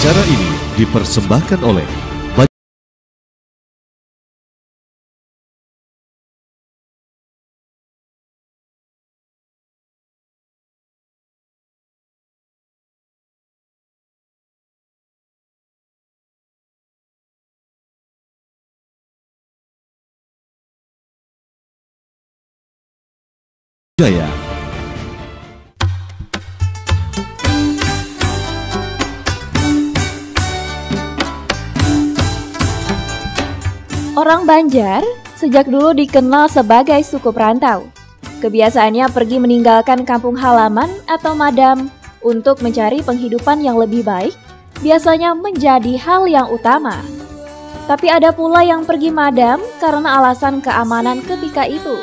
Acara ini dipersembahkan oleh Jaya. Orang Banjar sejak dulu dikenal sebagai suku perantau. Kebiasaannya pergi meninggalkan kampung halaman atau madam untuk mencari penghidupan yang lebih baik, biasanya menjadi hal yang utama. Tapi ada pula yang pergi madam karena alasan keamanan ketika itu.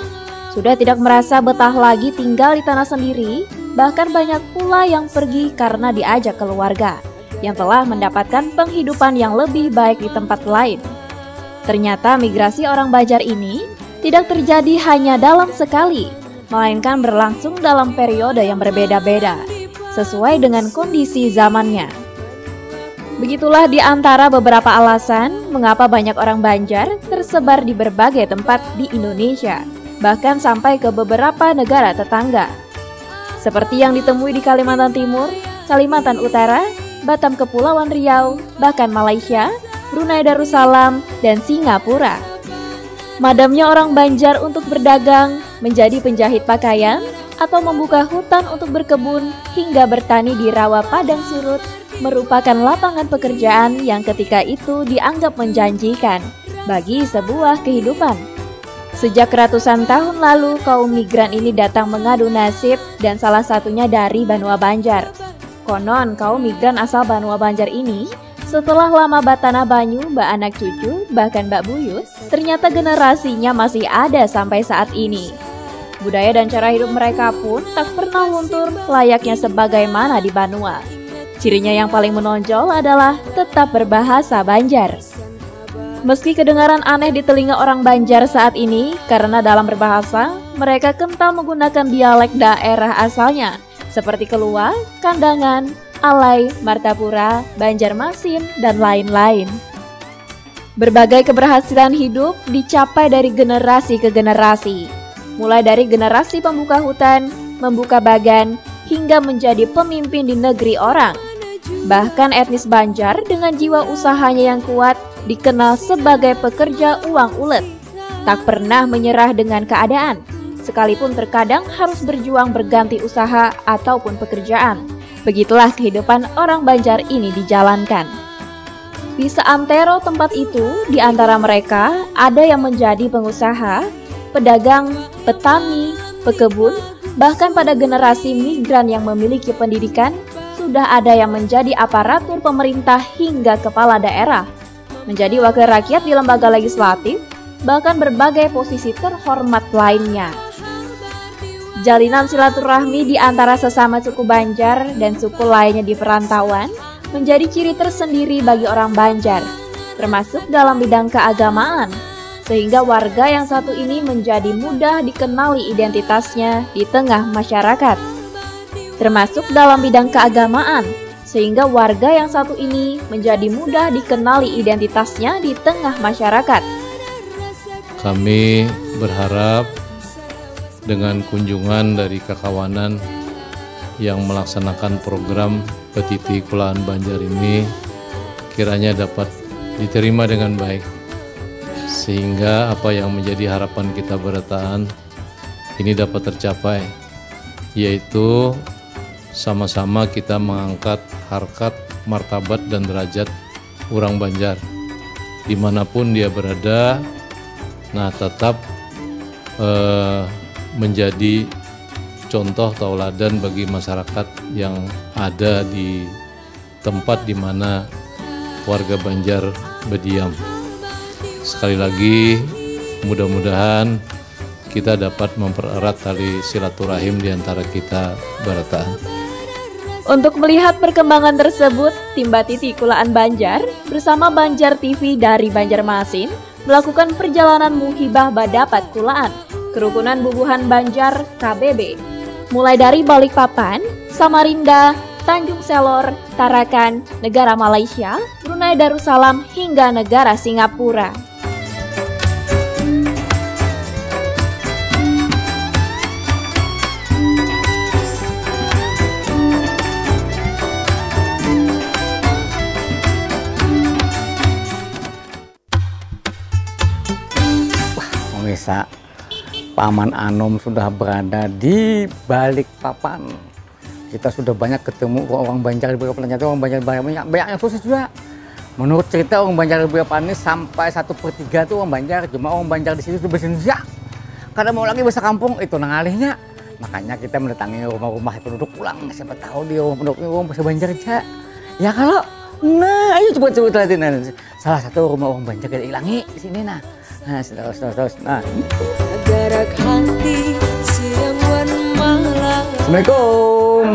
Sudah tidak merasa betah lagi tinggal di tanah sendiri, bahkan banyak pula yang pergi karena diajak keluarga yang telah mendapatkan penghidupan yang lebih baik di tempat lain. Ternyata migrasi orang Banjar ini tidak terjadi hanya dalam sekali, melainkan berlangsung dalam periode yang berbeda-beda, sesuai dengan kondisi zamannya. Begitulah di antara beberapa alasan mengapa banyak orang Banjar tersebar di berbagai tempat di Indonesia, bahkan sampai ke beberapa negara tetangga. Seperti yang ditemui di Kalimantan Timur, Kalimantan Utara, Batam Kepulauan Riau, bahkan Malaysia, Brunei Darussalam, dan Singapura. Madamnya orang Banjar untuk berdagang, menjadi penjahit pakaian, atau membuka hutan untuk berkebun, hingga bertani di rawa padang surut, merupakan lapangan pekerjaan yang ketika itu dianggap menjanjikan bagi sebuah kehidupan. Sejak ratusan tahun lalu, kaum migran ini datang mengadu nasib dan salah satunya dari Banua Banjar. Konon, kaum migran asal Banua Banjar ini setelah lama Batana Banyu, Mbak Anak Cucu, bahkan Mbak Buyut, ternyata generasinya masih ada sampai saat ini. Budaya dan cara hidup mereka pun tak pernah luntur layaknya sebagaimana di Banua. Cirinya yang paling menonjol adalah tetap berbahasa Banjar. Meski kedengaran aneh di telinga orang Banjar saat ini, karena dalam berbahasa, mereka kental menggunakan dialek daerah asalnya, seperti Kelua, Kandangan, Alai, Martapura, Banjarmasin, dan lain-lain. Berbagai keberhasilan hidup dicapai dari generasi ke generasi, mulai dari generasi pembuka hutan, membuka bagan, hingga menjadi pemimpin di negeri orang. Bahkan etnis Banjar dengan jiwa usahanya yang kuat dikenal sebagai pekerja uang ulet, tak pernah menyerah dengan keadaan, sekalipun terkadang harus berjuang berganti usaha ataupun pekerjaan. Begitulah kehidupan orang Banjar ini dijalankan. Di seantero tempat itu, di antara mereka ada yang menjadi pengusaha, pedagang, petani, pekebun, bahkan pada generasi migran yang memiliki pendidikan, sudah ada yang menjadi aparatur pemerintah hingga kepala daerah, menjadi wakil rakyat di lembaga legislatif, bahkan berbagai posisi terhormat lainnya. Jalinan silaturahmi di antara sesama suku Banjar dan suku lainnya di perantauan menjadi ciri tersendiri bagi orang Banjar, termasuk dalam bidang keagamaan, sehingga warga yang satu ini menjadi mudah dikenali identitasnya di tengah masyarakat. Termasuk dalam bidang keagamaan, sehingga warga yang satu ini menjadi mudah dikenali identitasnya di tengah masyarakat. Kami berharap dengan kunjungan dari Kakawanan yang melaksanakan program Petiti Kulaan Banjar ini kiranya dapat diterima dengan baik, sehingga apa yang menjadi harapan kita bertahan ini dapat tercapai, yaitu sama-sama kita mengangkat harkat, martabat, dan derajat orang Banjar dimanapun dia berada. Nah, tetap menjadi contoh tauladan bagi masyarakat yang ada di tempat di mana warga Banjar berdiam. Sekali lagi, mudah-mudahan kita dapat mempererat tali silaturahim di antara kita berataan. Untuk melihat perkembangan tersebut, tim Batiti Kulaan Banjar bersama Banjar TV dari Banjarmasin melakukan perjalanan muhibah Badapat Kulaan, Kerukunan Bubuhan Banjar KBB, mulai dari Balikpapan, Samarinda, Tanjung Selor, Tarakan, negara Malaysia, Brunei Darussalam, hingga negara Singapura. Pemirsa, Paman Anom sudah berada di Balikpapan. Kita sudah banyak ketemu orang Banjar di Balikpapan. Ternyata orang Banjar banyak yang sukses juga. Menurut cerita orang Banjar di Balikpapan ini sampai 1/3 tuh orang Banjar. Cuma orang Banjar di sini tuh bahasa Indonesia. Karena mau lagi bahasa kampung itu nangalihnya. Makanya kita mendatangi rumah-rumah penduduk pulang. Siapa tahu di rumah penduduk orang bahasa Banjar aja. Ya kalau, nah ayo coba lihatin. Salah satu rumah orang Banjar kita hilangi di sini nah. Nah, terus. Nah. Assalamualaikum.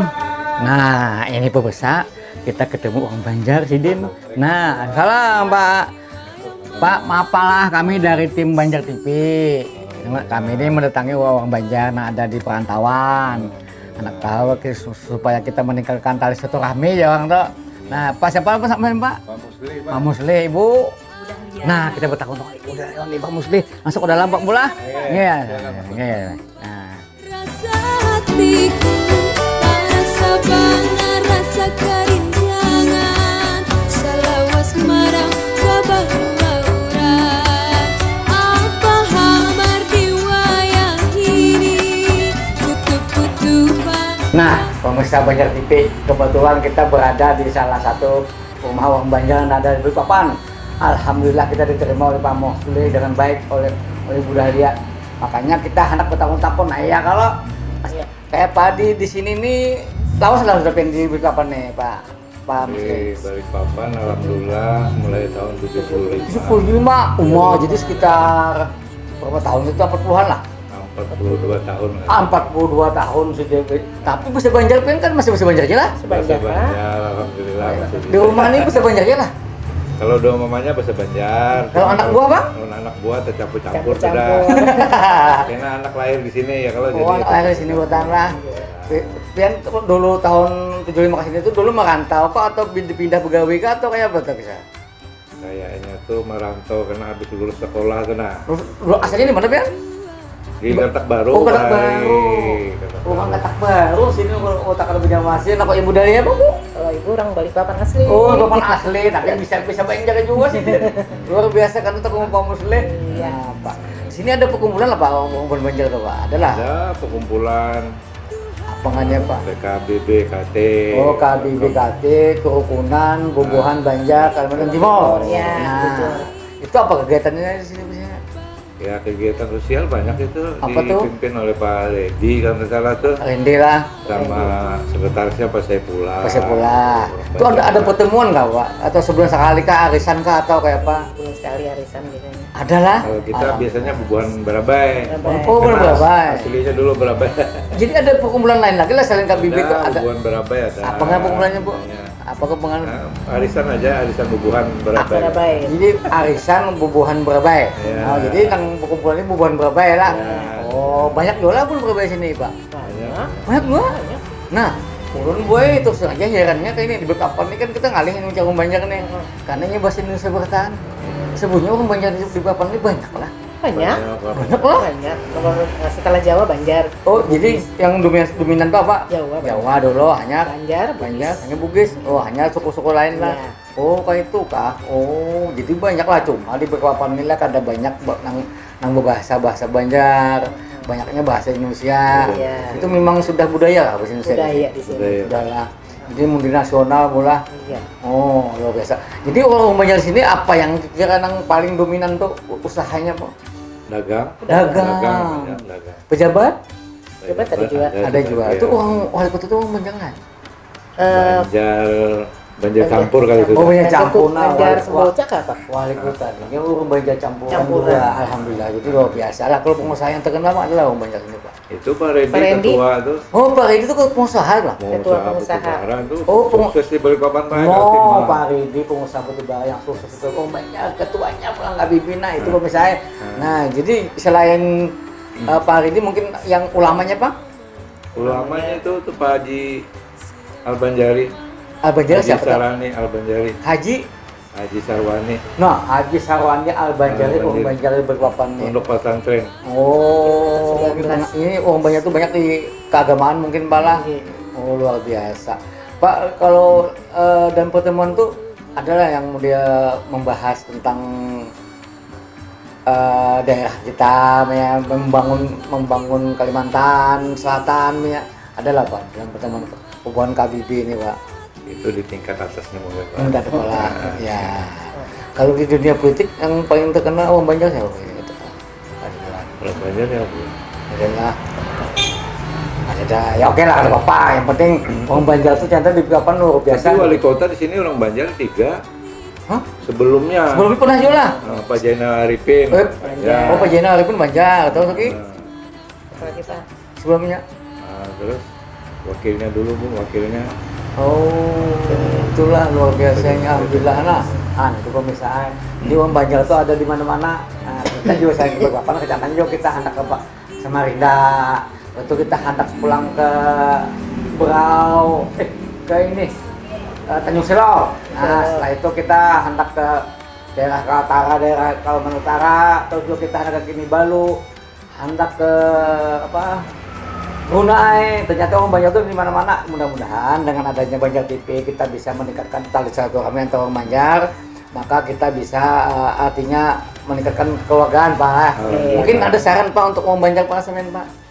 Nah, ini pemirsa, kita ketemu orang Banjar Sidin. Nah, salam Pak. Pak, maapalah kami dari tim Banjar TV. Kami ini mendatangi orang Banjar yang ada di perantauan. Anak tahu supaya kita meningkatkan tali silaturahmi ya orang tuh. Nah, Pak siapa sampean Pak? Pak Musli, Ibu. Nah, kita bertakun udah nih Pak Musli, masuk ke dalam Pak Mula. Iya. Nah. Rasa hatiku, rasa bangga, rasa kerinjangan, selawas marang babah lauran. Apa hamar di wayang ini, kutup-kutupan. Nah, pemirsa Banjar TV, kebetulan kita berada di salah satu rumah orang Banjar yang ada di Balikpapan. Alhamdulillah kita diterima oleh Pak Musli dengan baik oleh Bu Dahlia. Makanya kita hendak bertahun-tahun. Nah ya kalau kayak padi di sini nih, lawas sudah di Balikpapan nih Pak Musli. Di Balikpapan alhamdulillah mulai tahun 75. Jadi sekitar berapa tahun itu? 40-an lah. 42 tahun. 42 tahun sudah. Tapi bahasa Banjar kan masih bahasa Banjar aja lah. Bahasa Banjar alhamdulillah masih. Di rumah ini bahasa Banjar aja lah. Kalau doa mamanya bahasa Banjar. Kalau anak buah Bang? Kalau anak buah tercampur-campur sudah. Karena anak lahir di sini ya kalau jadi. Anak lahir di sini buatan lah. Pian dulu tahun 75 kesini itu dulu merantau kok atau pindah pegawai kah atau kayak apa tuh bisa? Kayaknya tuh merantau karena habis lulus sekolah tuh nah. Asalnya di mana Pian? Di Katak Baru. Oh Katak Baru. Rumah Katak Baru sini otak ada Banjarmasin. Nah kok Ibu Dahlia apa Bu? Kalau Ibu orang Balikpapan asli. Oh Balikpapan asli, tapi bisa Banjar juga sih. Luar biasa kan untuk Pak Musli. Iya Pak. Sini ada perkumpulan apa orang Banjar tuh Pak? Ada lah. Ada perkumpulan. Apangannya Pak? KBBKT. Oh KBBKT, Kerukunan Bubuhan Banjar Kalimantan Timur. Iya. Nah, itu apa kegiatannya di sini biasanya? Ya kegiatan sosial banyak itu apa dipimpin oleh Pak Redi kalau nggak salah tuh. Rendi lah. Sama sekretarisnya Pak Saifullah. Pak Saifullah. Itu ada pertemuan nggak Pak? Atau sebulan sekali kah arisan kah atau kayak apa? Sebulan sekali arisan biasanya. Ada lah. Kalau kita biasanya bubuhan Barabai. Oh bubuhan Barabai. Aslinya dulu Barabai. Jadi ada perkumpulan lain lagi lah selain KBB itu ada. Bubuhan Barabai ada. Apa nggak perkumpulannya Bu? Apa kepengen? Nah, arisan aja, arisan bubuhan Barabai. Jadi arisan bubuhan Barabai. Ya. Oh, jadi yang perkumpulan ini bubuhan Barabai lah. Ya. Oh banyak jualan pun Barabai sini Pak. Banyak gua. Nah turun boy terus aja herannya kayak ini di Balikpapan ini kan kita ngalih yang orang Banjar nih. Karena ini bahasa Indonesia bertahan. Sebenarnya orang Banjar di Balikpapan ini banyak lah. Banyak loh. Banyak. Kalau setelah Jawa Banjar. Oh jadi yang dominan tuh apa? Jawa dulu hanya Banjar, hanya Bugis. Oh hanya suku-suku lain lah. Ya. Oh kayak itu kah? Oh jadi banyak lah cuma di Balikpapan ini lah ada banyak nang bahasa Banjar. Banyaknya bahasa Indonesia. Ya. Itu memang sudah budaya lah bahasa Indonesia. Budaya di sini. Sudah lah. Jadi multinasional mula. Iya. Oh luar biasa. Jadi orang Banjar sini apa yang kira yang paling dominan tuh usahanya Pak? Dagang. Pejabat ada juga. Ada juga. Itu orang wali kota itu orang Banjar kan? Banjar campur kali itu. Oh Banjar campur. Banjar Sembolcak apa? Wali kota. Ini orang Banjar campuran juga. Alhamdulillah. Jadi luar biasa lah. Kalau pengusaha yang terkenal adalah orang Banjar ini Pak. Itu Pak Redi ketua tuh. Oh Pak Redi itu pengusaha lah. Ketua pengusaha. Oh sukses di Balikpapan Pak. Oh Pak Redi pengusaha batubara yang sukses itu. Oh banyak ketuanya pulang nggak bibina itu pemirsa. Nah jadi selain Pak Redi mungkin yang ulamanya Pak? Ulamanya itu tuh Pak Haji Al-Banjari. Al-Banjari Haji siapa tuh? Sarani Al-Banjari. Haji Sarwani. Nah, Haji Sarwani Al-Banjari, orang Banjari berpapan nih. Pondok pesantren. Oh, ini orang banyak tuh banyak di keagamaan mungkin Pak lah. Iya. Oh, luar biasa. Pak, kalau dalam pertemuan tuh adalah yang dia membahas tentang daerah kita, ya, membangun Kalimantan Selatan, ya. Adalah Pak dalam pertemuan hubungan KBB ini Pak. Itu di tingkat atasnya mungkin Pak. Enggak ada pola. Ya. Kalau di dunia politik yang paling terkenal orang Banjar siapa gitu Pak? Al-Banjari ya Bu. Adalah ada ya oke lah ada apa yang penting orang Banjar tuh ternyata di kapan luar biasa. Tapi wali kota di sini orang Banjar 3. Hah? Sebelumnya. Sebelumnya pernah juga lah. Pak Jainal Arifin. Banjar. Oh Pak Jainal Arifin Banjar atau lagi Kalau kita sebelumnya. Nah, terus wakilnya dulu Bu, wakilnya. Oh itulah luar biasanya alhamdulillah nah. Itu pemisahan. Di orang Banjar tuh ada di mana-mana. Nah, kita juga sayang beberapa kecamatan juga kita hendak ke Pak Samarinda. Waktu kita hendak pulang ke Berau, ke ini Tanjung Selor. Nah, setelah itu kita hendak ke daerah Kaltara, daerah Kalimantan Utara, atau juga kita hendak ke Kinibalu, hendak ke apa? Brunei. Ternyata orang Banjar itu di mana-mana. Mudah-mudahan dengan adanya Banjar TV kita bisa meningkatkan tali silaturahmi antara orang Banjar, maka kita bisa artinya meningkatkan kekeluargaan Pak. Mungkin ada saran Pak untuk orang Banjar Pak Semen Pak?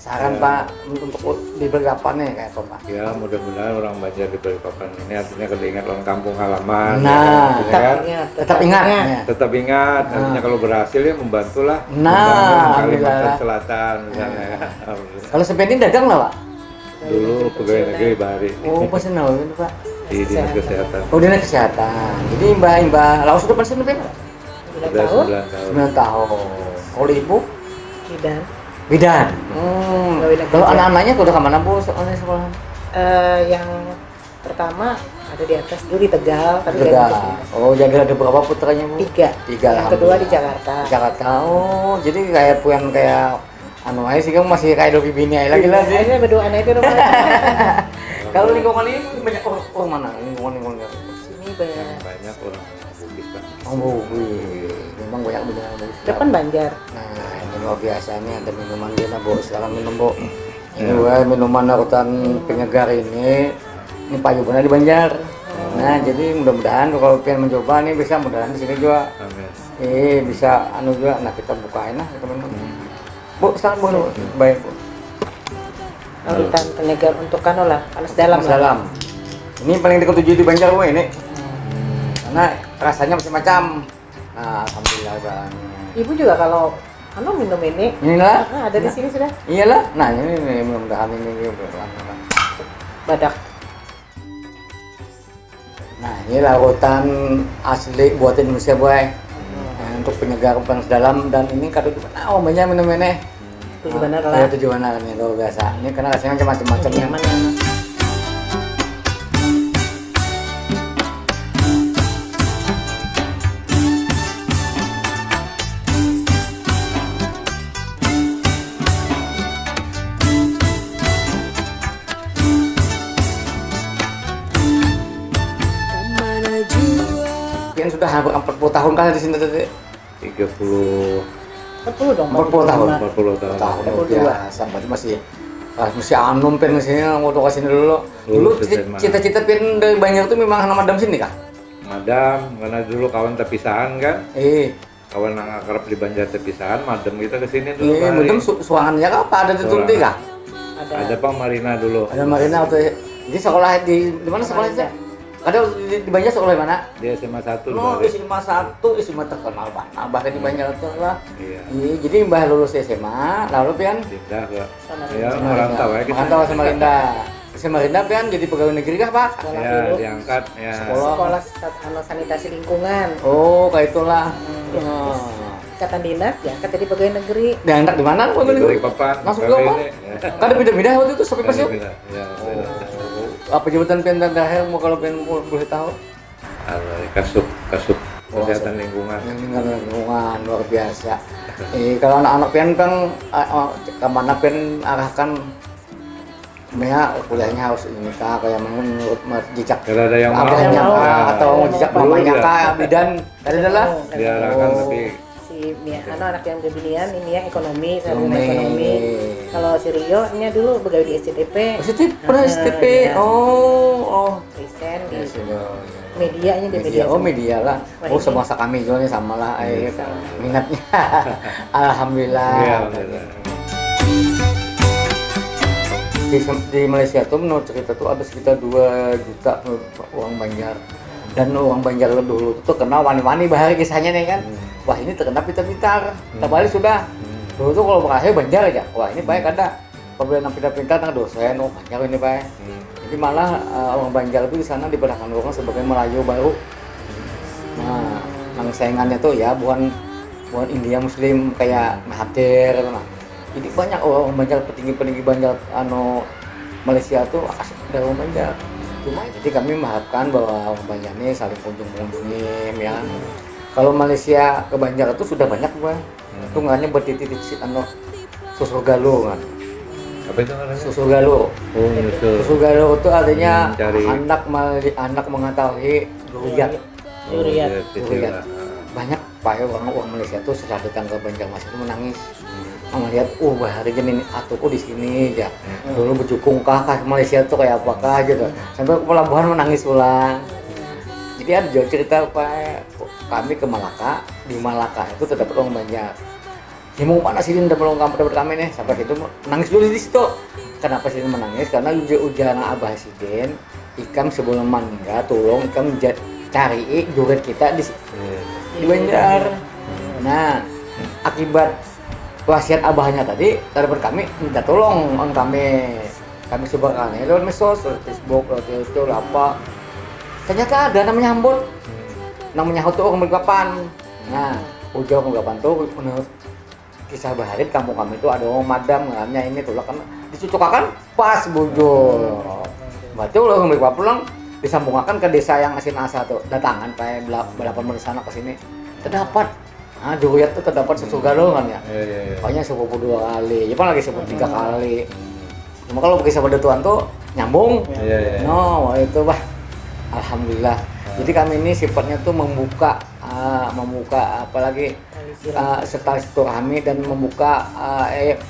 Saran Pak untuk diberi apa nih kayak apa Pak? Ya mudah-mudahan orang Banjar di Balikpapan ini artinya kalau ingat orang kampung halaman. Nah, ya, kan? Tetap ingat. Ya. Tetap ingat. Artinya kalau berhasil ya membantulah. Nah, Kalimantan alhamdulillah. Selatan misalnya. Kalau Sepedi dagang lah Pak? Dulu pegawai negeri Bahari Oh pensiun itu Pak? di dinas kesehatan. Oh dinas kesehatan. Jadi Mbak Laus itu pensiun berapa? Sudah 9 tahun. 9 tahun. Kalau ibu? Bidan. Bidan. Kalau kerja. anak-anaknya udah kemana Bu soalnya sekolah? Yang pertama ada di atas dulu di Tegal, tapi Tegal. dari Oh jadi ada berapa putranya Bu? 3. Tiga. Yang kedua di alhamdulillah. Jakarta. Jakarta. Oh jadi kayak puan kayak anu aja sih kamu masih kayak Dovi Bini aja lagi lah sih. Ini berdua anak itu rumah. Kalau lingkungan ini banyak orang mana? Lingkungan Sini banyak. Banyak orang Bugis Pak. Oh Bu, memang banyak beda bagus. Depan Banjar. Nah ini luar biasa nih ada minuman kita Bu, silakan minum Bu. Ini minuman hutan penyegar ini payungnya di Banjar. Nah jadi mudah-mudahan kalau pengen mencoba nih bisa mudahan di sini juga. Amin. Bisa anu juga. Nah kita bukain lah teman-teman. Bu silakan Bu, baik Bu. Hutan penyegar untuk kano lah, panas dalam Mas lah. dalam. Ini paling diketujuh di Banjar Bu ini. Karena rasanya macam-macam. Nah alhamdulillah Bang. Ibu juga kalau minum ini, Inilah. ada di sini sudah. Iyalah. Nah ini mudah-mudahan ini Badak. Nah inilah hutan asli buat Indonesia boy. Untuk penyegar panas dalam dan ini kado gimana? Oh banyak minum ini. Tujuh benar lah. Tujuh benar nih luar biasa. Ini karena rasanya macam-macam ya. Nyaman yang Yang sudah hampir 40 tahun kali di sini tadi. 40 40 dong. 40 tahun. 40 tahun. Tahun luar 42. biasa. Berarti masih anum pengen sini waktu kesini dulu. Dulu cita-cita pengen dari Banjar tuh memang nama madam sini kah? Madam, karena dulu kawan terpisahan kan. Kawan yang akrab di Banjar terpisahan, madam kita kesini dulu. Madam suangannya apa? Ada di Tulti kah? Ada Pak Marina dulu. Ada Marina waktu jadi sekolah di mana sekolahnya? Ada di Banjar sekolah di mana? Di SMA 1 No, Bari. SMA 1, SMA terkenal banget. Bahkan di Banjar itu lah. Iya. Jadi Mbah lulus SMA, lalu pian Pindah ke ya Samarinda. merantau ya kita. Merantau ke Samarinda. Samarinda pian jadi pegawai negeri kah, Pak? Ya, diangkat ya. Sekolah sanitasi lingkungan. Oh, kayak itulah. Oh. Ikatan dinas ya, kata di pegawai negeri. Diangkat di mana? Di Balikpapan. Langsung ke Kali apa? ini, ya. Kan ada beda-beda waktu itu sampai pas yuk. Beda, ya, beda. Apa jabatan pian dan terakhir mau kalau pian boleh tahu? Kasub kesehatan lingkungan. Yang tinggal lingkungan luar biasa. Kalau anak-anak pian kan kemana pian arahkan ya kuliahnya harus ini kak kayak menurut jejak Kalau ada yang mau abahnya atau jejak mamanya Iya. kak bidan tadi adalah diarahkan Oh. tapi Si Mia, anak yang kebinian ini ya ekonomi, Ekonomi. sarjana ekonomi. Kalau si Rio nya dulu pegawai di SCTP. positif pernah STP Iya. oh Desain di ya sudah medianya di media media. oh media lah Wah, oh ini. semasa kami juga sama lah Sama. minatnya alhamdulillah iya benar. di Malaysia tuh menurut cerita tuh ada sekitar 2 juta uang Banjar dan uang Banjar dulu tuh kenal wani-wani bahari kisahnya nih kan wah ini terkena pintar-pintar terbalik sudah dulu tuh kalau berakhir Banjar aja wah ini baik ada apabila pintar-pintar tentang dosen oh Banjar ini baik jadi malah uang Banjar itu di sana diperlakukan orang sebagai Melayu baru nah yang saingannya tuh ya bukan India Muslim kayak Mahathir nah. Jadi banyak orang Banjar petinggi-petinggi Banjar Malaysia tuh asli dari orang Banjar. Cuma jadi kami mengharapkan bahwa orang Banjar ini saling kunjung-kunjungin ya. Kalau Malaysia ke Banjar itu sudah banyak gua. Tunggannya bertitik-titik susu galo kan. Apa itu namanya? Susu galo. Oh nyusul. Susu galo itu artinya Mencari. anak mengetahui duriyat. Duriyat. Istilah. Banyak Pak orang Malaysia tuh setelah datang ke Banjarmasin itu menangis. Melihat, bahari ini atuku di sini aja. Dulu berjukung kah Malaysia tuh kayak apakah gitu. Sampai ke pelabuhan menangis pulang. Jadi ada juga cerita Pak, kami ke Malaka, di Malaka itu terdapat orang Banjar. Ya mau mana sih dapat orang dapat kami nih? Sampai itu menangis dulu di situ. Kenapa sih menangis? Karena ujian Abah Sidin, ikam sebelum meninggal, tolong ikam cari juret kita di Banjar. Nah, akibat wasiat abahnya tadi telepon kami minta tolong kami sebarkan ya lewat medsos, Facebook, lewat YouTube, apa ternyata ada namanya Hambut namanya Hotu orang Balikpapan. Nah ujung Balikpapan tuh menurut kisah Baharit kampung kami itu ada orang madam namanya ini tuh kan dicucukkan pas bujur berarti orang Balikpapan pulang disambungkan ke desa yang asin asa tuh datangan kayak balapan dari sana ke sini terdapat duriyat tuh terdapat susu galo kan ya. Pokoknya sepupu 2 kali, ya lagi sepupu 3 kali. Cuma kalau bagi sahabat Tuhan tuh nyambung. No, itu bah. Alhamdulillah. Jadi kami ini sifatnya tuh membuka apalagi serta silaturahmi dan membuka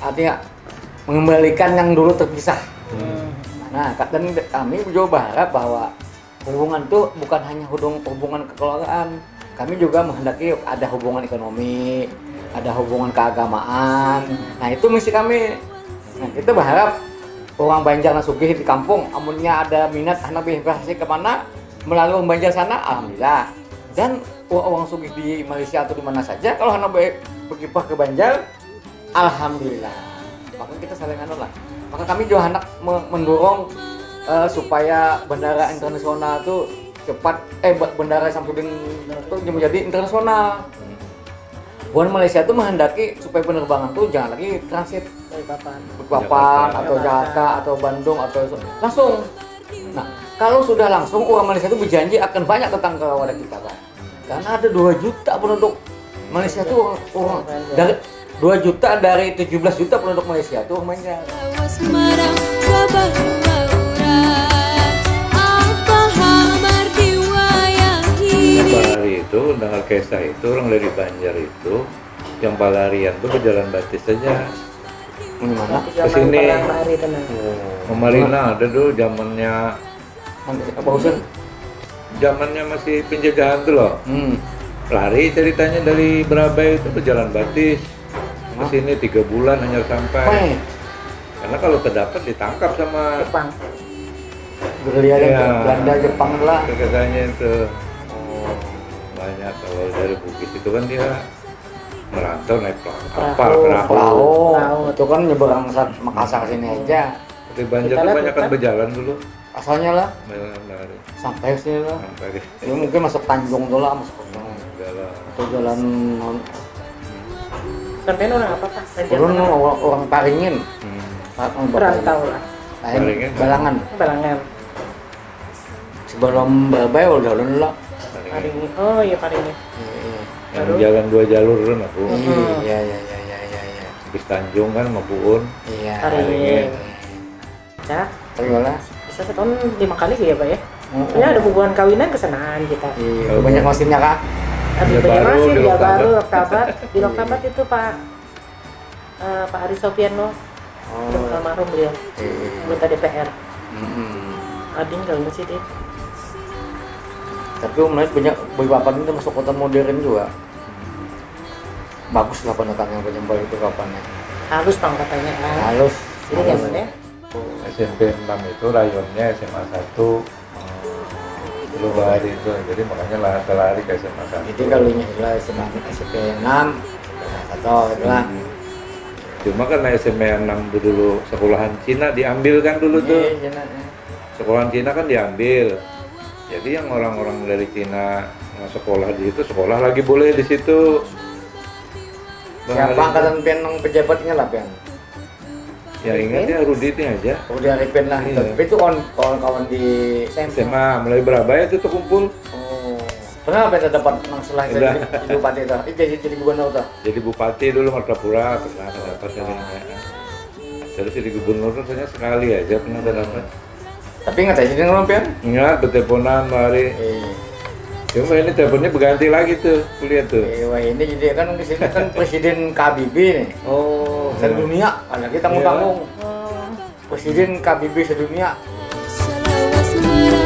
artinya mengembalikan yang dulu terpisah. Nah, dan kami juga berharap bahwa hubungan tuh bukan hanya hubungan kekeluargaan. Kami juga menghendaki ada hubungan ekonomi, ada hubungan keagamaan. Nah itu misi kami. Nah kita berharap orang Banjar Nasugih di kampung, amunnya ada minat anak bermigrasi kemana melalui orang Banjar sana, alhamdulillah. Dan orang Sugih di Malaysia atau di mana saja, kalau anak berkiprah ke Banjar, alhamdulillah. Maka kita saling lah. Maka kami juga hendak mendorong supaya bandara internasional itu cepat bandara Samsudin itu menjadi internasional. Bukan Malaysia itu menghendaki supaya penerbangan itu jangan lagi transit Balikpapan atau Jakarta atau Bandung atau langsung. Nah, kalau sudah langsung orang Malaysia itu berjanji akan banyak datang ke wadah kita kan. Karena ada 2 juta penduduk Malaysia itu orang dari 2 juta dari 17 juta penduduk Malaysia itu orang Banjar. Balari itu dengan Kesa itu orang dari Banjar itu yang pelarian tuh berjalan batis saja. Gimana? Kesini. Oh. Marina ada dulu zamannya zamannya masih penjajahan tuh loh. Lari ceritanya dari Berabai itu berjalan batis ke sini 3 bulan hanya sampai. Karena kalau terdapat ditangkap sama Jepang. Gerilya Belanda Jepang lah. Kesannya itu banyak kalau dari Bugis itu kan dia merantau naik kapal Perahu. Itu kan nyeberang Makassar sini aja. Di Banjar tuh banyak kan berjalan dulu. Asalnya lah Lari. sampai sini lah. Sampai Ya mungkin masuk Tanjung tuh lah masuk ke atau jalan Sampai orang apa Pak? turun orang Paringin. Perantau lah. Paringin. Balangan. Balangan. Sebelum Berabai udah lah. Paringin. Oh iya Paringin. Yang jalan 2 jalur dulu aku. Iya. Habis Tanjung kan mau Puun. Iya. Paringin. Cak, Bagaimana? bisa setahun 5 kali sih ya Pak ya. Ya ada hubungan kawinan kesenangan kita. Iya, banyak musimnya kak. Tapi Dia banyak baru masih di dia Oktabat. baru Oktabat. Di Oktabat itu Pak Ari Sofiano, almarhum beliau, anggota DPR. Adin kalau masih dia. Tapi Om Naik banyak Balikpapan itu masuk kota modern juga. Bagus lah pendatang yang penyembah itu kapannya. Halus Bang katanya kan. Halus. Ini zamannya. SMP 6 itu rayonnya SMA 1 Lubari itu, jadi makanya lari ke SMA 1. Itu kalau nyelah SMP 6 atau itulah. Cuma karena SMA 6 dulu sekolahan Cina diambil kan dulu tuh. Sekolahan Cina kan diambil. Jadi yang orang-orang dari Cina yang sekolah di situ, sekolah lagi boleh di situ. Siapa angkatan pian yang pejabatnya lah pian? Ya ingatnya Rudi ini aja. Udah Arifin lah. Iya. Tapi itu kawan-kawan di SMA mulai Berabaya itu kumpul. Oh. Pernah apa yang dapat setelah Udah. jadi bupati itu? Jadi gubernur tuh. Jadi bupati dulu Martapura pernah dapat jadinya. Terus jadi gubernur rasanya sekali aja pernah dapat. Tapi nggak tahu jadi ngomong pian? Ingat berteleponan mari. Cuma ini teleponnya berganti lagi tuh, kuliah tuh. Wah ini jadi kan di sini kan Presiden KBB nih. Oh, Sedunia, ada kita tanggung-tanggung. Presiden KBB sedunia. Selawas merah,